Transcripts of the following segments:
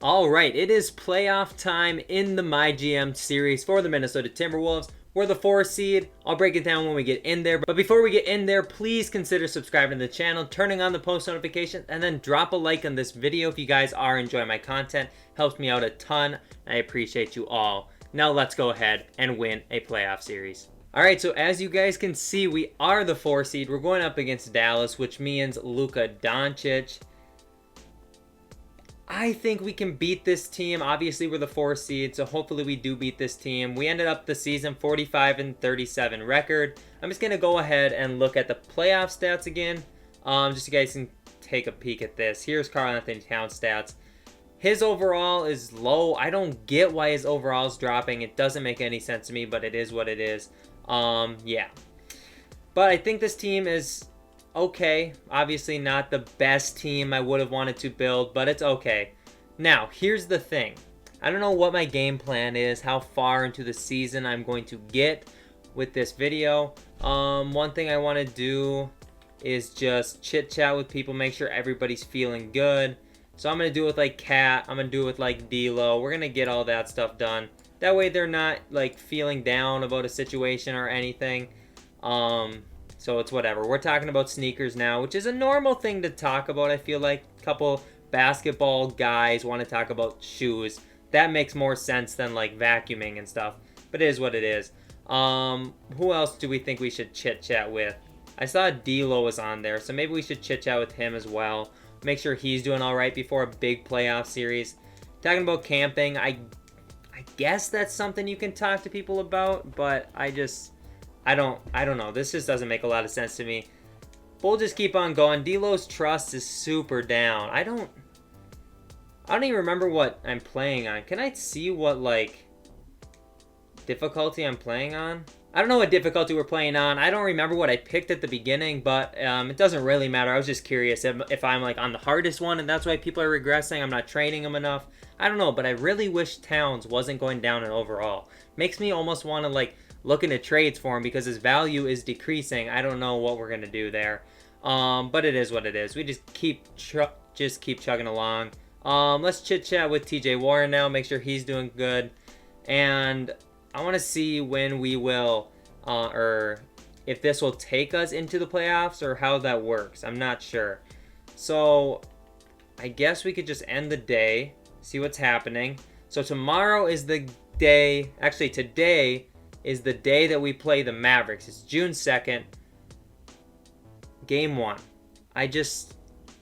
All right, it is playoff time in the MyGM series for the Minnesota Timberwolves. We're the 4 seed. I'll break it down when we get in there. But before we get in there, please consider subscribing to the channel, turning on the post notifications, and then drop a like on this video if you guys are enjoying my content. Helps me out a ton. I appreciate you all. Now let's go ahead and win a playoff series. All right, so as you guys can see, we are the 4 seed. We're going up against Dallas, which means Luka Doncic. I think we can beat this team. Obviously, we're the 4 seed, so hopefully we do beat this team. We ended up the season 45-37 record. I'm just going to go ahead and look at the playoff stats again, just so you guys can take a peek at this. Here's Karl-Anthony Towns stats. His overall is low. I don't get why his overall is dropping. It doesn't make any sense to me, but it is what it is. Yeah. But I think this team is okay. Obviously not the best team I would have wanted to build, but it's okay. Now, here's the thing. I don't know what my game plan is, how far into the season I'm going to get with this video. One thing I want to do is just chit chat with people, make sure everybody's feeling good. So I'm going to do it with like Kat, I'm going to do it with like D-Lo. We're going to get all that stuff done. That way they're not like feeling down about a situation or anything. So it's whatever. We're talking about sneakers now, which is a normal thing to talk about. I feel like a couple basketball guys want to talk about shoes. That makes more sense than like vacuuming and stuff. But it is what it is. Who else do we think we should chit chat with? I saw D-Lo was on there, so maybe we should chit chat with him as well. Make sure he's doing all right before a big playoff series. Talking about camping, I guess that's something you can talk to people about, but I don't know. This just doesn't make a lot of sense to me. We'll just keep on going. D-Lo's trust is super down. I don't even remember what I'm playing on. Can I see what, like, difficulty I'm playing on? I don't know what difficulty we're playing on. I don't remember what I picked at the beginning, but it doesn't really matter. I was just curious if I'm, like, on the hardest one, and that's why people are regressing. I'm not training them enough. I don't know, but I really wish Towns wasn't going down in overall. Makes me almost want to, like, look into trades for him because his value is decreasing. I don't know what we're gonna do there, but it is what it is. We just keep chugging along. Let's chit chat with TJ Warren now. Make sure he's doing good, and I want to see when we will, or if this will take us into the playoffs or how that works. I'm not sure. So I guess we could just end the day, see what's happening. So tomorrow is the day. Actually, today is the day that we play the Mavericks. It's June 2nd, game 1.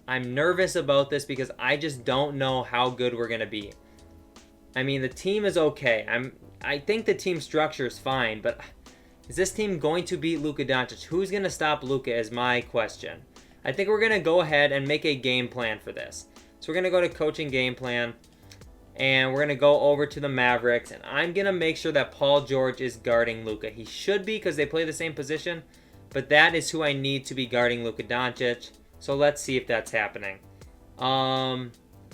I'm nervous about this because I just don't know how good we're gonna be. I mean, the team is okay. I think the team structure is fine, but is this team going to beat Luka Doncic? Who's gonna stop Luka is my question. I think we're gonna go ahead and make a game plan for this. So we're gonna go to coaching game plan. And we're going to go over to the Mavericks. And I'm going to make sure that Paul George is guarding Luka. He should be because they play the same position. But that is who I need to be guarding Luka Doncic. So let's see if that's happening.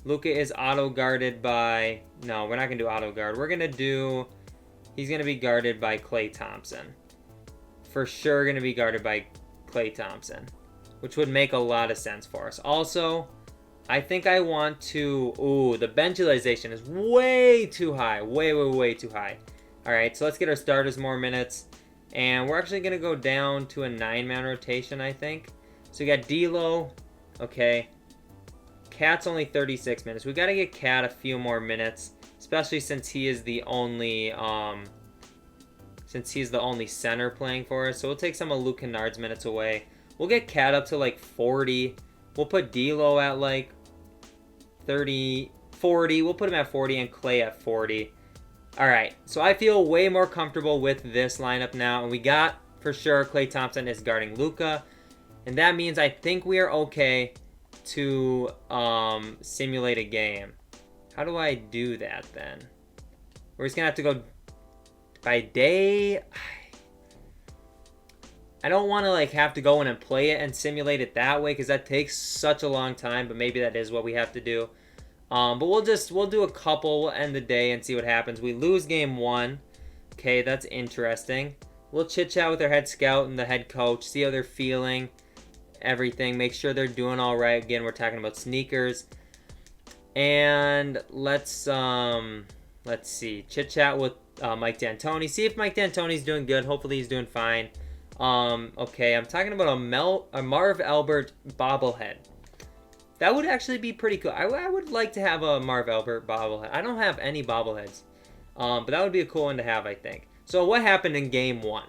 Luka is auto-guarded by... No, we're not going to do auto-guard. We're going to do... He's going to be guarded by Klay Thompson. For sure going to be guarded by Klay Thompson. Which would make a lot of sense for us. Also... I think I want to... Ooh, the bench utilization is way too high. Way too high. All right, so let's get our starters more minutes. And we're actually going to go down to a 9-man rotation, I think. So we got D'Lo. Okay. Cat's only 36 minutes. We got to get Cat a few more minutes. Especially since he is the only... Since he's the only center playing for us. So we'll take some of Luke Kennard's minutes away. We'll get Cat up to like 40. We'll put D'Lo at like 30, 40. We'll put him at 40 and Klay at 40. All right. So I feel way more comfortable with this lineup now. And we got, for sure, Klay Thompson is guarding Luka. And that means I think we are okay to simulate a game. How do I do that then? We're just going to have to go by day. I don't want to like have to go in and play it and simulate it that way because that takes such a long time, but maybe that is what we have to do. But we'll do a couple, we'll end the day and see what happens. We lose game 1. Okay, that's interesting. We'll chit chat with our head scout and the head coach, see how they're feeling, everything, make sure they're doing all right. Again, we're talking about sneakers. And let's see. Chit chat with Mike D'Antoni. See if Mike D'Antoni's doing good. Hopefully he's doing fine. Okay, I'm talking about a Marv Albert bobblehead. That would actually be pretty cool. I would like to have a Marv Albert bobblehead. I don't have any bobbleheads. But that would be a cool one to have, I think. So what happened in game 1?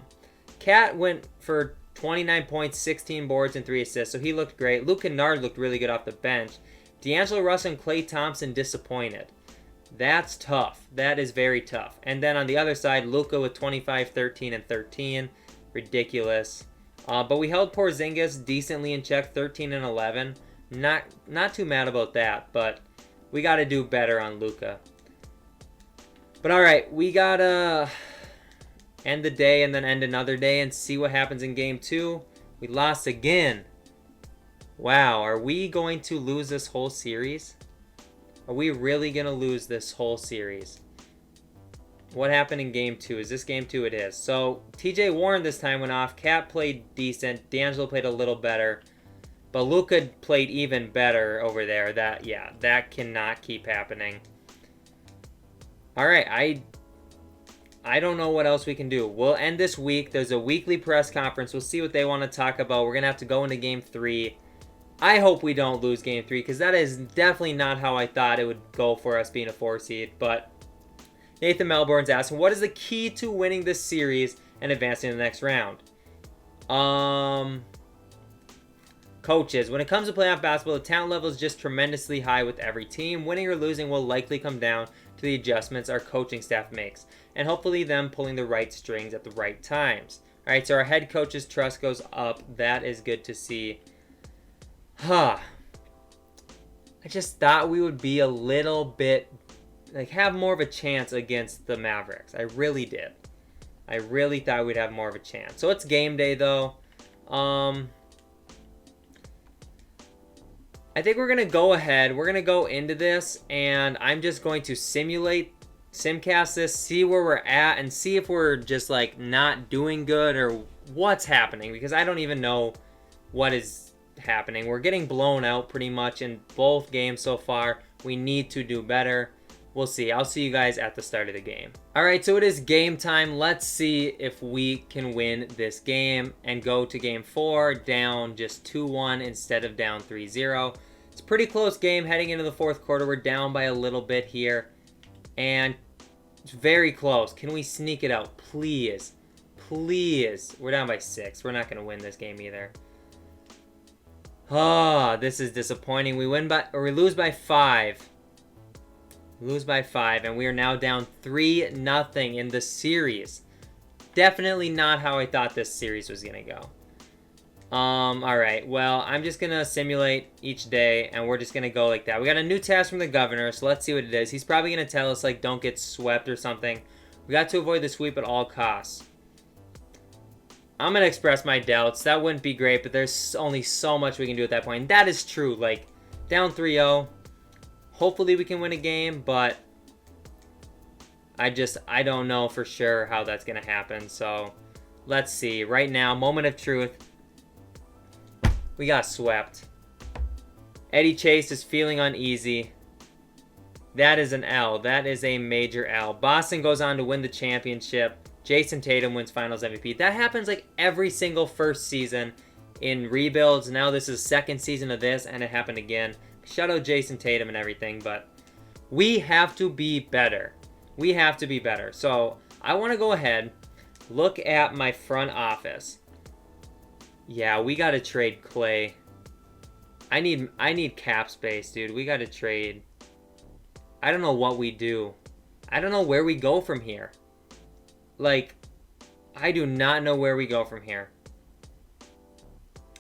Cat went for 29 points, 16 boards, and 3 assists, so he looked great. Luke Kennard looked really good off the bench. D'Angelo Russell and Klay Thompson disappointed. That's tough. That is very tough. And then on the other side, Luka with 25, 13, and 13. Ridiculous. But we held Porzingis decently in check, 13 and 11. Not too mad about that, but we got to do better on Luka. But all right, we got to end the day and then end another day and see what happens in game 2. We lost again. Wow, are we going to lose this whole series? Are we really going to lose this whole series? What happened in game 2? Is this game 2? It is. So, TJ Warren this time went off. Cat played decent. D'Angelo played a little better. But Luka played even better over there. That cannot keep happening. All right, I don't know what else we can do. We'll end this week. There's a weekly press conference. We'll see what they want to talk about. We're going to have to go into game 3. I hope we don't lose game 3 because that is definitely not how I thought it would go for us being a 4 seed. But Nathan Melbourne's asking, what is the key to winning this series and advancing to the next round? Coaches. When it comes to playoff basketball, the talent level is just tremendously high with every team. Winning or losing will likely come down to the adjustments our coaching staff makes, and hopefully them pulling the right strings at the right times. All right, so our head coach's trust goes up. That is good to see. I just thought we would be a little bit, have more of a chance against the Mavericks. I really did. I really thought we'd have more of a chance. So it's game day, though. I think we're going to go ahead. We're going to go into this, and I'm just going to simcast this, see where we're at, and see if we're just, not doing good or what's happening, because I don't even know what is happening. We're getting blown out pretty much in both games so far. We need to do better. We'll see. I'll see you guys at the start of the game. All right, so it is game time. Let's see if we can win this game and go to game 4 down just 2-1 instead of down 3-0. It's a pretty close game heading into the fourth quarter. We're down by a little bit here, and it's very close. Can we sneak it out? Please. Please. We're down by 6. We're not going to win this game either. Oh, this is disappointing. We lose by 5. Lose by 5, and we are now down 3-0 in the series. Definitely not how I thought this series was going to go. Alright, well, I'm just going to simulate each day, and we're just going to go like that. We got a new task from the governor, so let's see what it is. He's probably going to tell us, don't get swept or something. We got to avoid the sweep at all costs. I'm going to express my doubts. That wouldn't be great, but there's only so much we can do at that point. And that is true. Down 3-0. Hopefully we can win a game, but I don't know for sure how that's going to happen. So let's see. Right now, moment of truth. We got swept. Eddie Chase is feeling uneasy. That is an L. That is a major L. Boston goes on to win the championship. Jason Tatum wins Finals MVP. That happens every single first season in rebuilds. Now this is second season of this, and it happened again. Shout out Jason Tatum and everything, but we have to be better. We have to be better. So I want to go ahead, look at my front office. Yeah, we got to trade Klay. I need cap space, dude. We got to trade. I don't know what we do. I don't know where we go from here. I do not know where we go from here.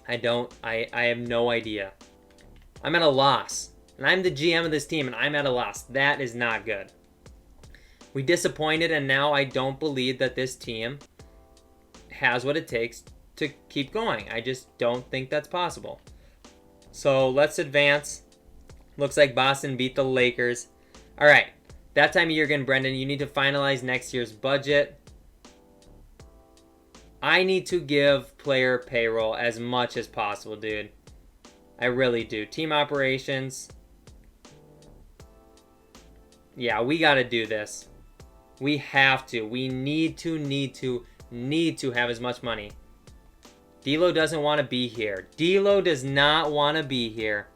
I have no idea. I'm at a loss. And I'm the GM of this team, and I'm at a loss. That is not good. We disappointed, and now I don't believe that this team has what it takes to keep going. I just don't think that's possible. So let's advance. Looks like Boston beat the Lakers. All right. That time of year again, Brendan, you need to finalize next year's budget. I need to give player payroll as much as possible, dude. I really do. Team operations. Yeah, we got to do this. We have to. We need to have as much money. D'Lo doesn't want to be here. D'Lo does not want to be here.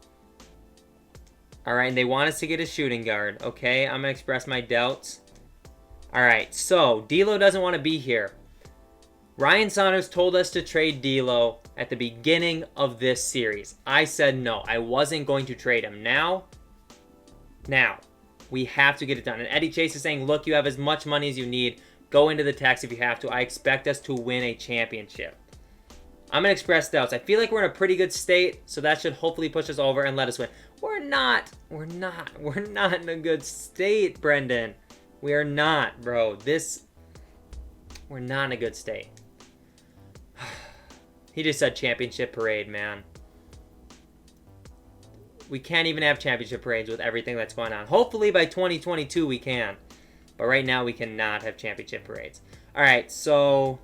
All right, and they want us to get a shooting guard. Okay, I'm going to express my doubts. All right, so D'Lo doesn't want to be here. Ryan Saunders told us to trade D'Lo at the beginning of this series. I said no. I wasn't going to trade him. Now, we have to get it done. And Eddie Chase is saying, look, you have as much money as you need. Go into the tax if you have to. I expect us to win a championship. I'm going to express doubts. I feel like we're in a pretty good state, so that should hopefully push us over and let us win. We're not in a good state, Brendan. We are not, bro. We're not in a good state. He just said championship parade, man. We can't even have championship parades with everything that's going on. Hopefully by 2022 we can. But right now we cannot have championship parades. All right, so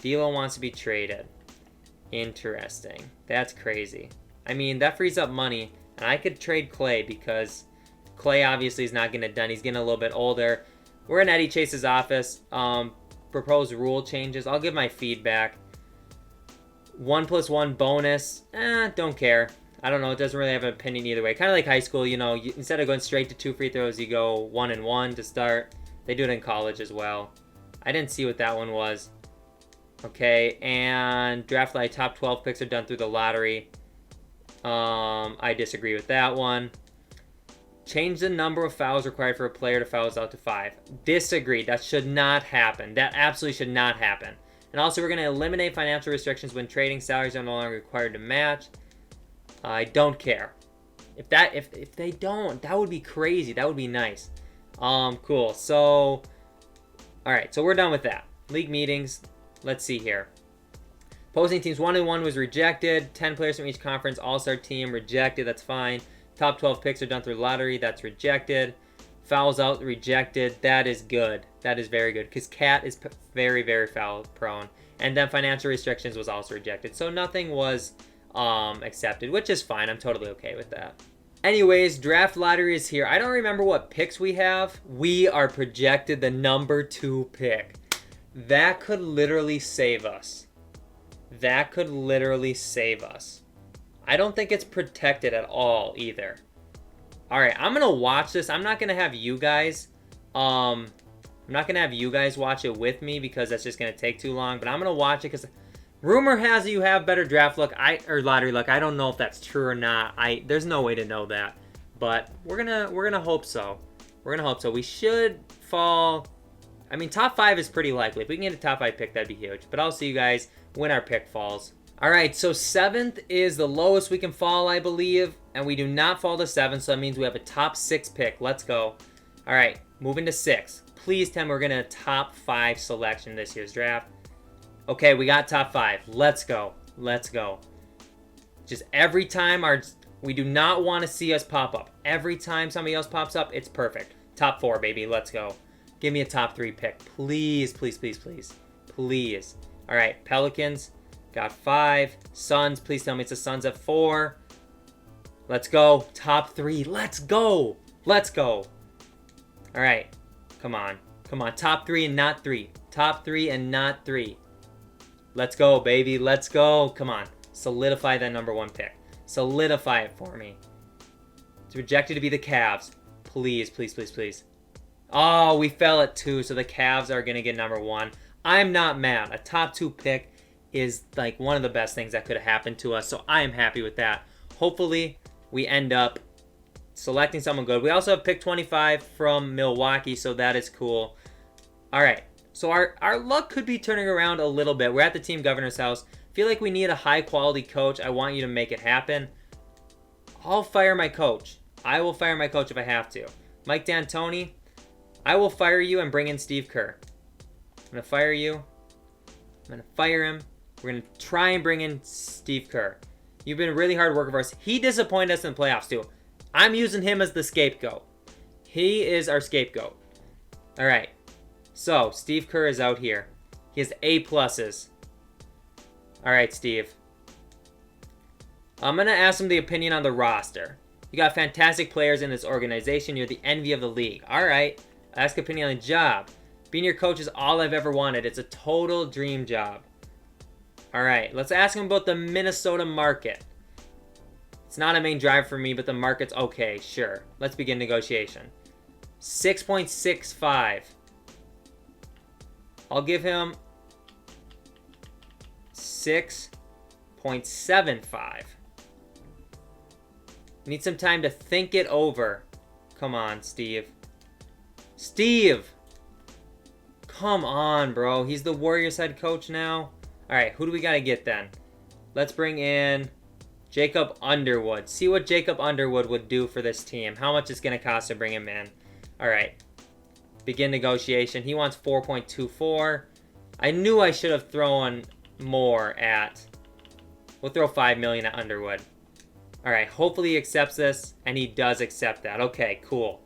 D'Lo wants to be traded. Interesting. That's crazy. I mean, that frees up money. And I could trade Clay because Clay obviously is not getting it done. He's getting a little bit older. We're in Eddie Chase's office. Proposed rule changes. I'll give my feedback. 1+1 bonus. Don't care. I don't know. It doesn't really have an opinion either way. Kind of like high school, you know. Instead of going straight to 2 free throws, you go 1 and 1 to start. They do it in college as well. I didn't see what that one was. Okay, and draft lottery top 12 picks are done through the lottery. I disagree with that one. Change the number of fouls required for a player to fouls out to 5. Disagree. That should not happen. That absolutely should not happen. And also, we're going to eliminate financial restrictions when trading. Salaries are no longer required to match. I don't care. If they don't, that would be crazy. That would be nice. Cool. So, all right. So we're done with that. League meetings. Let's see here. Opposing teams 1-1 was rejected. 10 players from each conference. All-star team rejected. That's fine. Top 12 picks are done through lottery. That's rejected. Fouls out rejected. That is good. That is very good because Cat is very, very foul prone. And then financial restrictions was also rejected. So nothing was accepted, which is fine. I'm totally okay with that. Anyways, draft lottery is here. I don't remember what picks we have. We are projected the number 2 pick. That could literally save us. That could literally save us. I don't think it's protected at all either. All right, I'm going to watch this. I'm not going to have you guys watch it with me because that's just going to take too long, but I'm going to watch it cuz rumor has it you have better draft luck or lottery luck. I don't know if that's true or not. There's no way to know that. But we're going to hope so. We're going to hope so. We should fall. I mean, top 5 is pretty likely. If we can get a top 5 pick, that'd be huge. But I'll see you guys when our pick falls. All right, so 7th is the lowest we can fall, I believe. And we do not fall to 7, so that means we have a top 6 pick. Let's go. All right, moving to 6. Please tell me we're going to top 5 selection this year's draft. Okay, we got top 5. Let's go. Let's go. Just every time we do not want to see us pop up. Every time somebody else pops up, it's perfect. Top 4, baby. Let's go. Give me a top 3 pick. Please, please, please, please. Please. All right, Pelicans. Got 5. Suns. Please tell me it's the Suns at 4. Let's go. Top 3. Let's go. Let's go. All right. Come on. Come on. Top 3 and not 3. Top 3 and not 3. Let's go, baby. Let's go. Come on. Solidify that number 1 pick. Solidify it for me. It's rejected to be the Cavs. Please, please, please, please. Oh, we fell at 2, so the Cavs are going to get number 1. I'm not mad. A top 2 pick is like one of the best things that could have happened to us, so I am happy with that. Hopefully, we end up selecting someone good. We also have pick 25 from Milwaukee, so that is cool. All right, so our luck could be turning around a little bit. We're at the team governor's house. Feel like we need a high-quality coach. I want you to make it happen. I'll fire my coach. I will fire my coach if I have to. Mike D'Antoni, I will fire you and bring in Steve Kerr. I'm going to fire you. I'm going to fire him. We're going to try and bring in Steve Kerr. You've been a really hard worker for us. He disappointed us in the playoffs, too. I'm using him as the scapegoat. He is our scapegoat. All right. So, Steve Kerr is out here. He has A+. All right, Steve. I'm going to ask him the opinion on the roster. You got fantastic players in this organization. You're the envy of the league. All right. Ask opinion on the job. Being your coach is all I've ever wanted. It's a total dream job. All right. Let's ask him about the Minnesota market. It's not a main drive for me, but the market's okay. Sure. Let's begin negotiation. 6.65. I'll give him 6.75. Need some time to think it over. Come on, Steve. Steve! Come on, bro. He's the Warriors head coach now. All right, who do we got to get then? Let's bring in Jacob Underwood. See what Jacob Underwood would do for this team. How much it's going to cost to bring him in. All right. Begin negotiation. He wants 4.24. I knew I should have thrown more at... We'll throw $5 million at Underwood. All right. Hopefully he accepts this, and he does accept that. Okay, cool.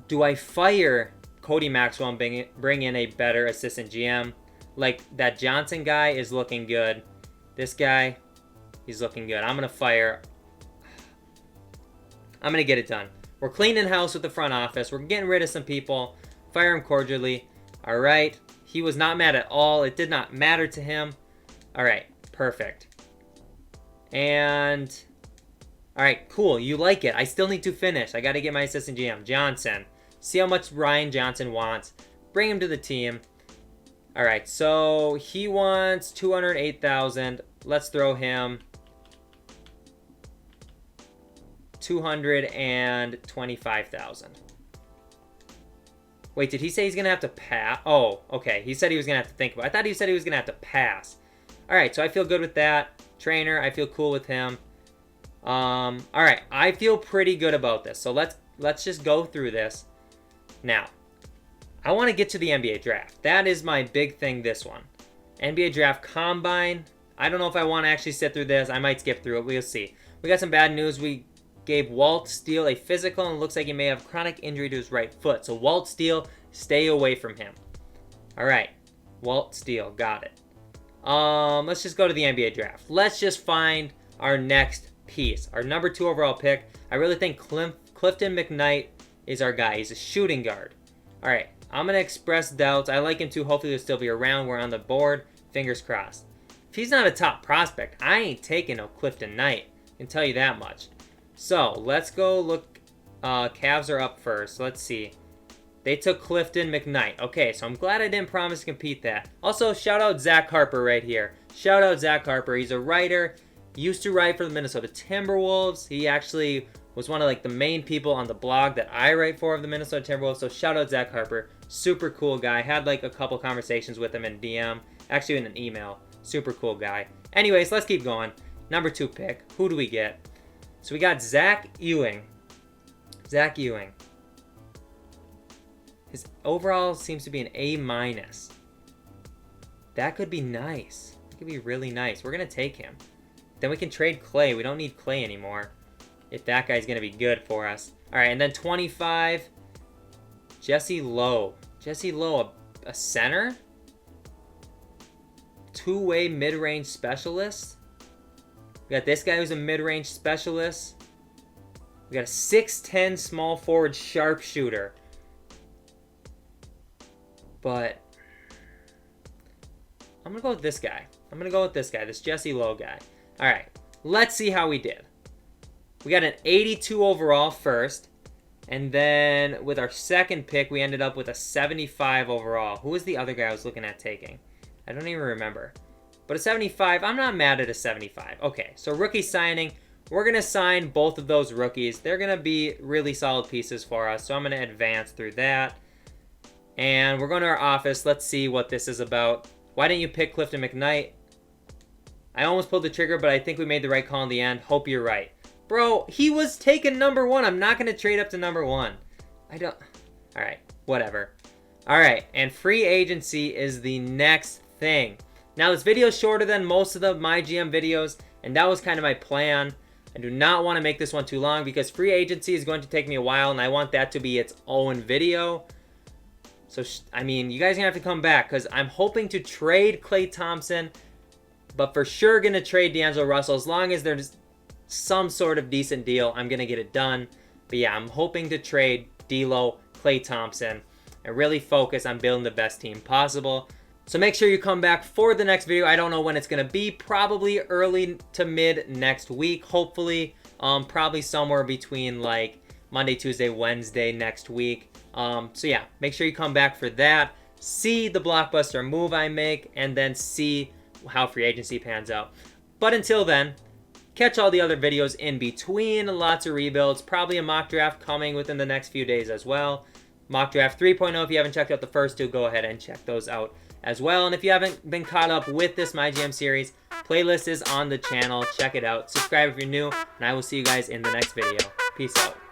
Do I fire Cody Maxwell and bring in a better assistant GM? Like, that Johnson guy is looking good. This guy, he's looking good. I'm going to fire. I'm going to get it done. We're cleaning house with the front office. We're getting rid of some people. Fire him cordially. All right. He was not mad at all. It did not matter to him. All right. Perfect. And, all right, cool. You like it. I still need to finish. I got to get my assistant GM, Johnson. See how much Ryan Johnson wants. Bring him to the team. All right, so he wants $208,000. Let's throw him $225,000. Wait, did he say he's going to have to pass? Oh, okay. He said he was going to have to think about it. I thought he said he was going to have to pass. All right, so I feel good with that. Trainer, I feel cool with him. All right, I feel pretty good about this. So let's just go through this. Now, I want to get to the NBA draft. That is my big thing, this one. NBA draft combine. I don't know if I want to actually sit through this. I might skip through it. We'll see. We got some bad news. We gave Walt Steele a physical, and it looks like he may have chronic injury to his right foot. So Walt Steele, stay away from him. All right. Walt Steele. Got it. Let's just go to the NBA draft. Let's just find our next piece. Our number 2 overall pick. I really think Clifton McKnight is our guy. He's a shooting guard. All right. I'm going to express doubts. I like him too. Hopefully he'll still be around. We're on the board. Fingers crossed. If he's not a top prospect, I ain't taking no Clifton Knight. I can tell you that much. So, let's go look. Cavs are up first. Let's see. They took Clifton McKnight. Okay, so I'm glad I didn't promise to compete that. Also, shout out Zach Harper right here. Shout out Zach Harper. He's a writer. Used to write for the Minnesota Timberwolves. He actually was one of like the main people on the blog that I write for of the Minnesota Timberwolves. So shout out Zach Harper. Super cool guy. Had like a couple conversations with him in DM. Actually in an email. Super cool guy. Anyways, let's keep going. Number 2 pick. Who do we get? So we got Zach Ewing. Zach Ewing. His overall seems to be an A-. That could be nice. It could be really nice. We're going to take him. Then we can trade Clay. We don't need Clay anymore. If that guy's going to be good for us. All right, and then 25. Jesse Lowe. Jesse Lowe, a center? 2-way mid-range specialist? We got this guy who's a mid-range specialist. We got a 6'10 small forward sharpshooter. But I'm going to go with this guy. This Jesse Lowe guy. All right, let's see how we did. We got an 82 overall first. And then with our second pick, we ended up with a 75 overall. Who was the other guy I was looking at taking? I don't even remember. But a 75, I'm not mad at a 75. Okay, so rookie signing. We're going to sign both of those rookies. They're going to be really solid pieces for us. So I'm going to advance through that. And we're going to our office. Let's see what this is about. Why didn't you pick Clifton McKnight? I almost pulled the trigger, but I think we made the right call in the end. Hope you're right. Bro, he was taken number 1. I'm not going to trade up to number 1. I don't... All right, whatever. All right, and free agency is the next thing. Now, this video is shorter than most of the MyGM videos, and that was kind of my plan. I do not want to make this one too long because free agency is going to take me a while, and I want that to be its own video. So, I mean, you guys are going to have to come back because I'm hoping to trade Klay Thompson, but for sure going to trade D'Angelo Russell as long as there's some sort of decent deal, I'm going to get it done. But yeah, I'm hoping to trade D'Lo, Klay Thompson, and really focus on building the best team possible. So make sure you come back for the next video. I don't know when it's going to be. Probably early to mid next week, hopefully. Probably somewhere between like Monday, Tuesday, Wednesday next week. So yeah, make sure you come back for that. See the blockbuster move I make, and then see how free agency pans out. But until then, catch all the other videos in between. Lots of rebuilds. Probably a mock draft coming within the next few days as well. Mock draft 3.0. If you haven't checked out the first two, go ahead and check those out as well. And if you haven't been caught up with this MyGM series, playlist is on the channel. Check it out. Subscribe if you're new, and I will see you guys in the next video. Peace out.